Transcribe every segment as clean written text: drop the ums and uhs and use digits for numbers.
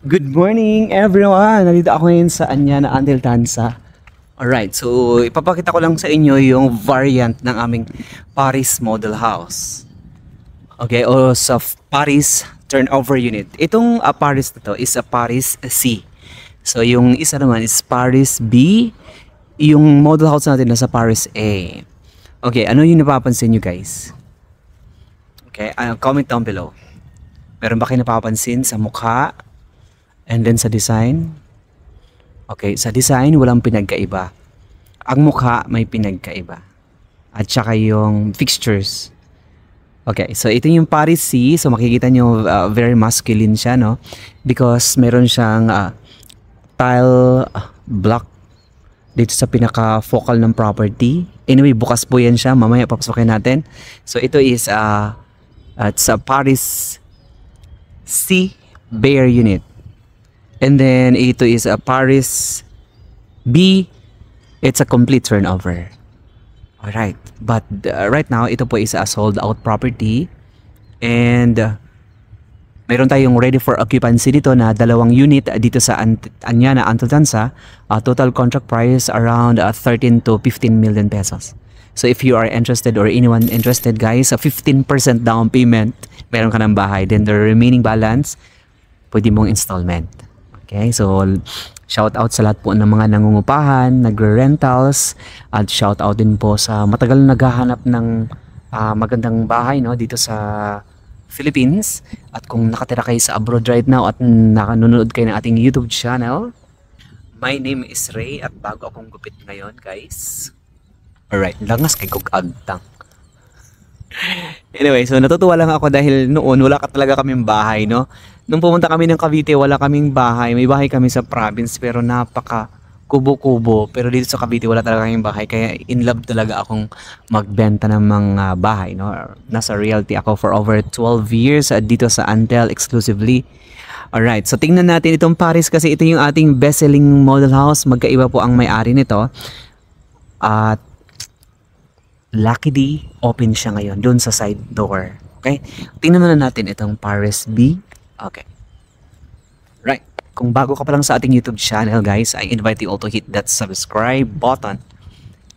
Good morning everyone! Nandito ako ngayon sa Anyana Antel Tanza. Alright, so ipapakita ko lang sa inyo yung variant ng aming Paris Model House. Okay, o sa Paris Turnover Unit. Itong Paris na to is a Paris C. So yung isa naman is Paris B. Yung model house natin nasa Paris A. Okay, ano yung napapansin nyo guys? Okay, comment down below. Meron ba kayo napapansin sa mukha? And then sa design? Okay, sa design walang pinagkaiba. Ang mukha may pinagkaiba. At saka yung fixtures. Okay, so ito yung Paris C. So makikita nyo very masculine siya, no? Because meron siyang tile block dito sa pinaka-focal ng property. Anyway, bukas po yan siya. Mamaya papasokin natin. So ito is it's a Paris C Bare Unit. And then ito is a Paris B. It's a complete turnover. Alright. But right now, ito po is a sold out property. And mayroon tayong ready for occupancy dito na 2 unit dito sa Anyana Antel Tanza. Total contract price around 13 to 15 million pesos. So if you are interested or anyone interested guys, 15% down payment, meron ka ng bahay. Then the remaining balance, pwede mong installment. Okay, so shout out sa lahat po ng mga nangungupahan, nagre-rentals, at shout out din po sa matagal na naghahanap ng magandang bahay, no, dito sa Philippines. At kung nakatira kayo sa abroad right now at nanonood kayo ng ating YouTube channel, my name is Ray at bago akong gupit ngayon guys. Alright, langas kay kog agtang. Anyway, so natutuwa lang ako dahil noon wala ka talaga kaming bahay, no? Nung pumunta kami ng Cavite, wala kaming bahay. May bahay kami sa province pero napaka kubo-kubo. Pero dito sa Cavite wala talaga kaming bahay. Kaya in love talaga akong magbenta ng mga bahay, no? Nasa realty ako for over 12 years dito sa Antel exclusively. Alright, so tingnan natin itong Paris kasi ito yung ating best-selling model house. Magkaiba po ang may-ari nito. At luckily, open siya ngayon doon sa side door. Okay? Tingnan muna natin itong Paris B. Okay. Right. Kung bago ka pa lang sa ating YouTube channel, guys, I invite you all to hit that subscribe button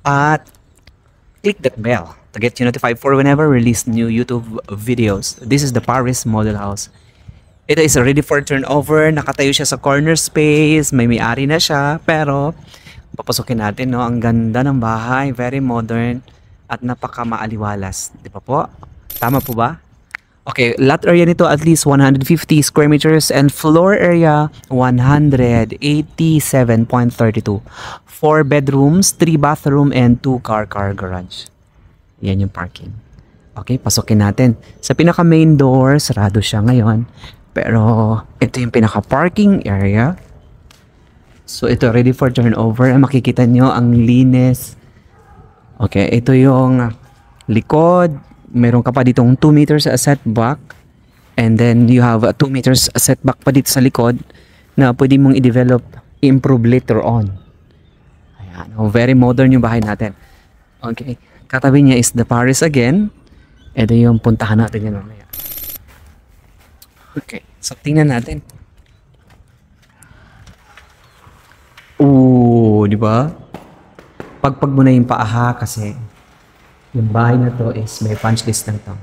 at click that bell to get you notified for whenever release new YouTube videos. This is the Paris Model House. Ito is ready for turnover. Nakatayo siya sa corner space. May-ari na siya. Pero, papasukin natin, no? Ang ganda ng bahay. Very modern. At napaka-maaliwalas. Di ba po? Tama po ba? Okay, lot area nito at least 150 square meters and floor area 187.32. 4 bedrooms, 3 bathroom, and 2 car garage. Yan yung parking. Okay, pasukin natin. Sa pinaka-main door, sarado siya ngayon. Pero ito yung pinaka-parking area. So ito ready for turnover. Makikita nyo ang linis. Okay, ito yung likod. Meron ka pa ditong 2 meters setback. And then you have 2 meters setback pa dito sa likod na pwede mong i-develop, improve later on. Ayan, very modern yung bahay natin. Okay, katabi niya is the Paris again. Ito yung puntahan natin yan mamaya. Okay, so tingnan natin. Ooh, di ba? Pagpag mo na yung paaha kasi yung bahay na to is may punch list lang to.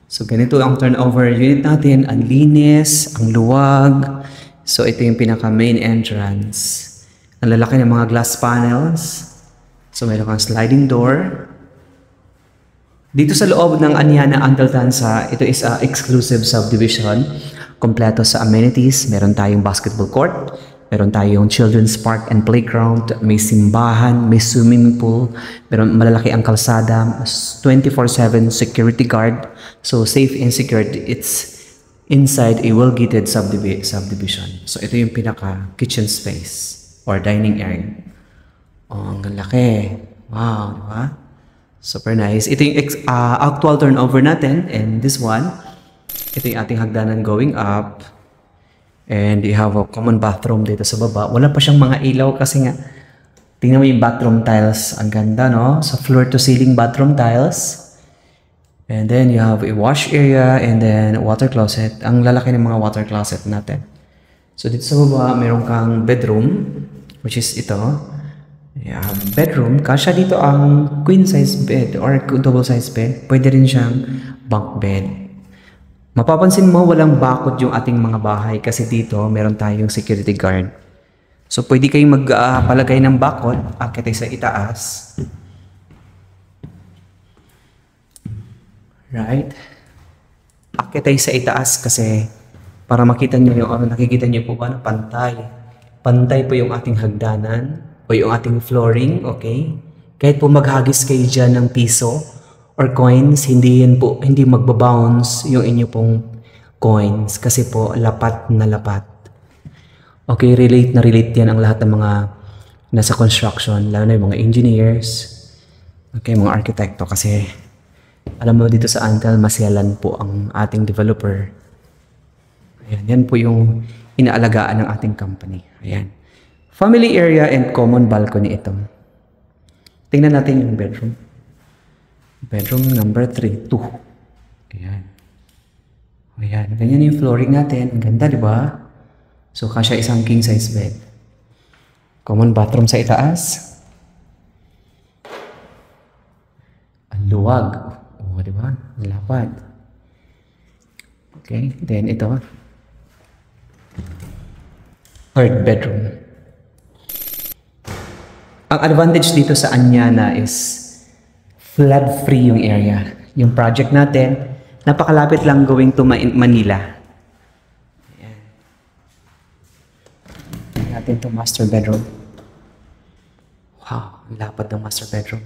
So ganito ang turnover unit natin. Ang linis, ang luwag. So ito yung pinaka main entrance. Ang lalaki ng mga glass panels. So mayroon kang sliding door. Dito sa loob ng Anyana Antel Tanza, ito is a exclusive subdivision. Kompleto sa amenities. Meron tayong basketball court. Meron tayong children's park and playground, may simbahan, may swimming pool, meron malalaki ang kalsada, 24/7 security guard, so safe and secured. It's inside a well-gated subdivision. So ito yung pinaka kitchen space or dining area. Oh, ang laki. Wow, diba? Super nice. Ito yung actual turnover natin, and this one, ito yung ating hagdanan going up. And you have a common bathroom dito sa baba. Wala pa siyang mga ilaw kasi nga, tingnan mo yung bathroom tiles. Ang ganda, no? Sa floor to ceiling bathroom tiles. And then you have a wash area and then water closet. Ang lalaki ng mga water closet natin. So dito sa baba, meron kang bedroom, which is ito. Yeah, bedroom. Kasya dito ang queen size bed or double size bed. Pwede rin siyang bunk bed. Mapapansin mo walang bakod yung ating mga bahay kasi dito meron tayong security guard. So pwede kayong magpalagay ng bakod, akit sa itaas. Right? Akit sa itaas kasi para makita nyo yung nakikita nyo po ba na pantay. Pantay po yung ating hagdanan o yung ating flooring, okay? Kahit po maghagis kayo dyan ng piso or coins, hindi magbabounce yung inyo pong coins kasi po lapat na lapat. Okay, relate na relate yan ang lahat ng mga nasa construction, lalo na yung mga engineers, okay, mga arkitekto kasi alam mo dito sa Antel, masyalan po ang ating developer. Ayan, yan po yung inaalagaan ng ating company. Ayan. Family area and common balcony ito. Tingnan natin yung bedroom. Bedroom number 3, 2. Ayan. Ayan. Ganyan yung flooring natin. Ang ganda, di ba? So, kasya isang king size bed. Common bathroom sa itaas. Ang luwag. O, di ba? Lapad. Okay. Then, ito. Third bedroom. Ang advantage dito sa Anyana is flood-free yung area. Yung project natin, napakalapit lang going to Manila. Ayan. Natin to master bedroom. Wow, ang lapad ng master bedroom.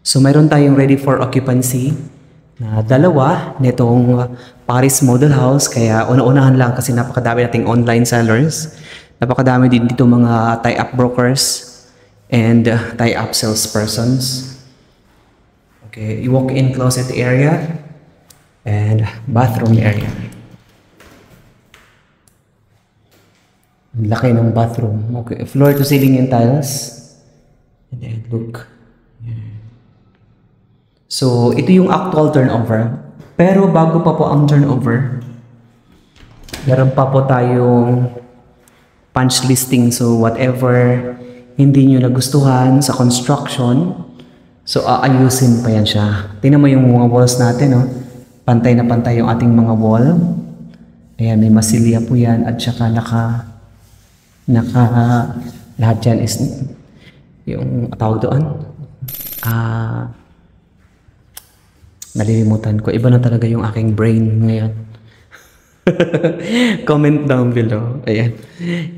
So mayroon tayong ready for occupancy na dalawa nitong Paris Model House. Kaya una-unahan lang kasi napakadami nating online sellers. Napakadami din dito mga tie-up brokers and tie-up salespersons. Okay, walk-in closet area and bathroom area. Laki ng bathroom. Okay, floor to ceiling and tiles. And then look. Yeah. So, ito yung actual turnover. Pero bago pa po ang turnover, meron pa po tayong punch listing. So, whatever hindi nyo nagustuhan sa construction, so aayusin pa yan siya. Tingnan mo yung mga walls natin, no? Pantay na pantay yung ating mga wall. Ayan, may masilya po yan at saka lahat yan is yung tawag doon. Nalilimutan ko. Iba na talaga yung aking brain ngayon. Comment down below. Ayan.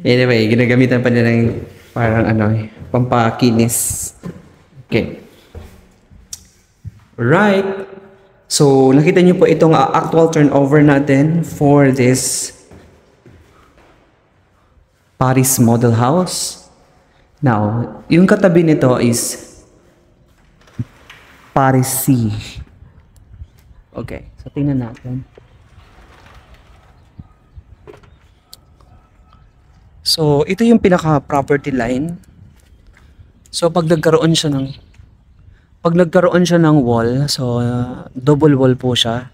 Anyway, ginagamitan pa nila ng parang pampakinis. Okay. Right. So, nakita niyo po itong actual turnover natin for this Paris Model House. Now, yung katabi nito is Paris C. Okay. So, tingnan natin. So, ito yung pinaka-property line. So, pag nagkaroon siya ng wall, so double wall po siya.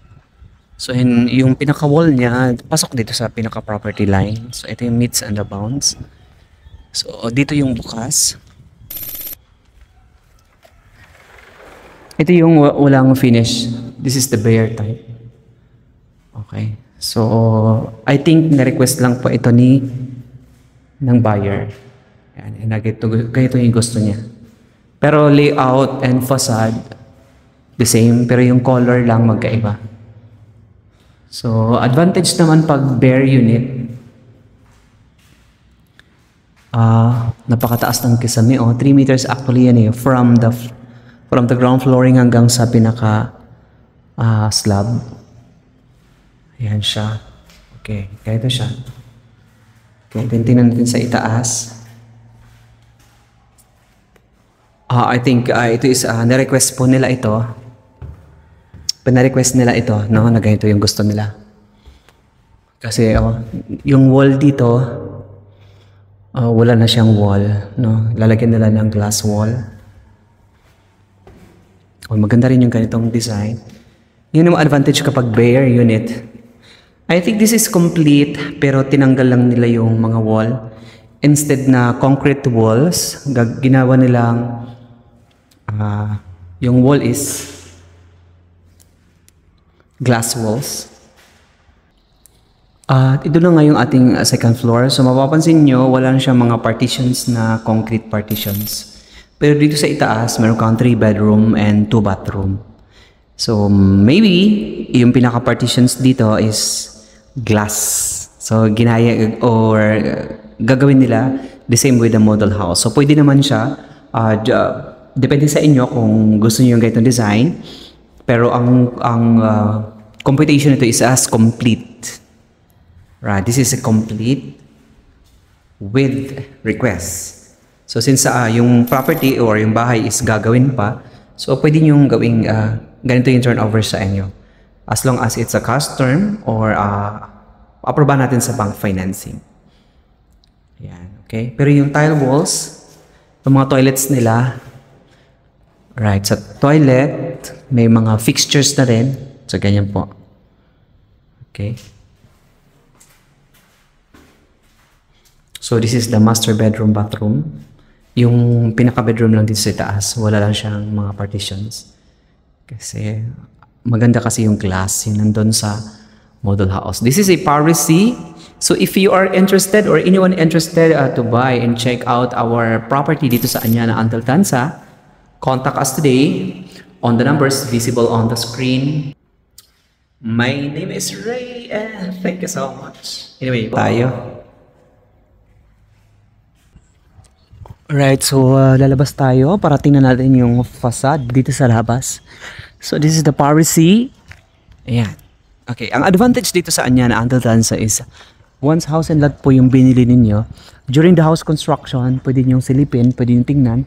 So, yung pinaka-wall niya, pasok dito sa pinaka-property line. So, ito yung meets and the bounds. So, dito yung bukas. Ito yung walang finish. This is the bare type. Okay. So, I think na-request lang po ito ng buyer. Yan, kaya ito yung gusto niya. Pero layout and facade, the same. Pero yung color lang magkaiba. So, advantage naman pag bare unit. Napakataas ng kisame. 3 meters actually yan eh. From the ground flooring hanggang sa pinaka slab. Ayan siya. Okay, kaya ito siya. Okay, tingnan natin sa itaas. I think ito is na-request po nila ito. Pina-request nila ito, no, na ganito yung gusto nila. Kasi yung wall dito, wala na siyang wall, no. Lalagyan nila ng glass wall. Maganda rin yung ganitong design. Yun yung advantage kapag bare unit. I think this is complete pero tinanggal lang nila yung mga wall. Instead na concrete walls, ginawa nilang yung wall is glass walls. At ito na nga yung ating second floor. So mapapansin nyo, wala na siyang mga partitions na concrete partitions. Pero dito sa itaas, meron kang 3 bedroom and 2 bathroom. So maybe yung pinaka-partitions dito is glass. So ginaya or gagawin nila the same with the model house. So pwede naman siya, depende sa inyo kung gusto niyo yung ganitong design. Pero ang computation nito is as complete. Right, this is a complete with request. So since yung property or yung bahay is gagawin pa, so pwede nyo gawing ganito yung turnover sa inyo. As long as it's a cash term or aprobahan natin sa bank financing. Yan, okay? Pero yung tile walls, yung mga toilets nila, right, sa toilet, may mga fixtures na rin. So ganyan po. Okay? So this is the master bedroom, bathroom. Yung pinaka-bedroom lang dito sa taas, wala lang siyang mga partitions. Kasi maganda kasi yung glass, yun nandun sa model house. This is a Parisi. So if you are interested or anyone interested to buy and check out our property dito sa Anyana, Antel Tanza, contact us today on the numbers visible on the screen. My name is Ray and thank you so much. Anyway, tayo. Alright, so lalabas tayo para tingnan natin yung facade dito sa labas. So this is the Parisi. Ayan. Okay, ang advantage dito sa Anyana, Antel Tanza is once house and lot po yung binili ninyo, during the house construction, pwede nyo silipin, pwede nyo tingnan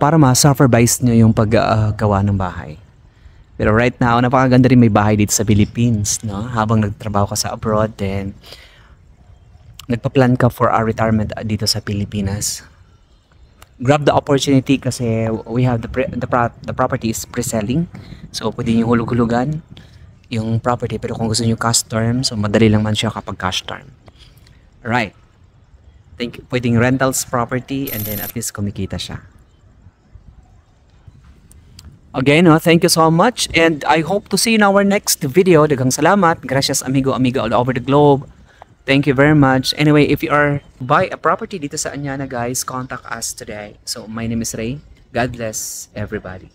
para ma-supervise nyo yung paggawa ng bahay. Pero right now, napakaganda rin may bahay dito sa Philippines, no? Habang nagtrabaho ka sa abroad, then nagpa-plan ka for our retirement dito sa Pilipinas. Grab the opportunity kasi we have the property is pre-selling. So pwede niyo hulug-hulugan yung property, pero kung gusto niyo cash term, so madali lang man siya kapag cash term. Right. Pwedeng rentals property and then at least kumikita siya. Again, thank you so much and I hope to see you in our next video. Daghang salamat. Gracias amigo, amiga all over the globe. Thank you very much. Anyway, if you are buy a property dito sa Anyana, guys, contact us today. So my name is Ray. God bless everybody.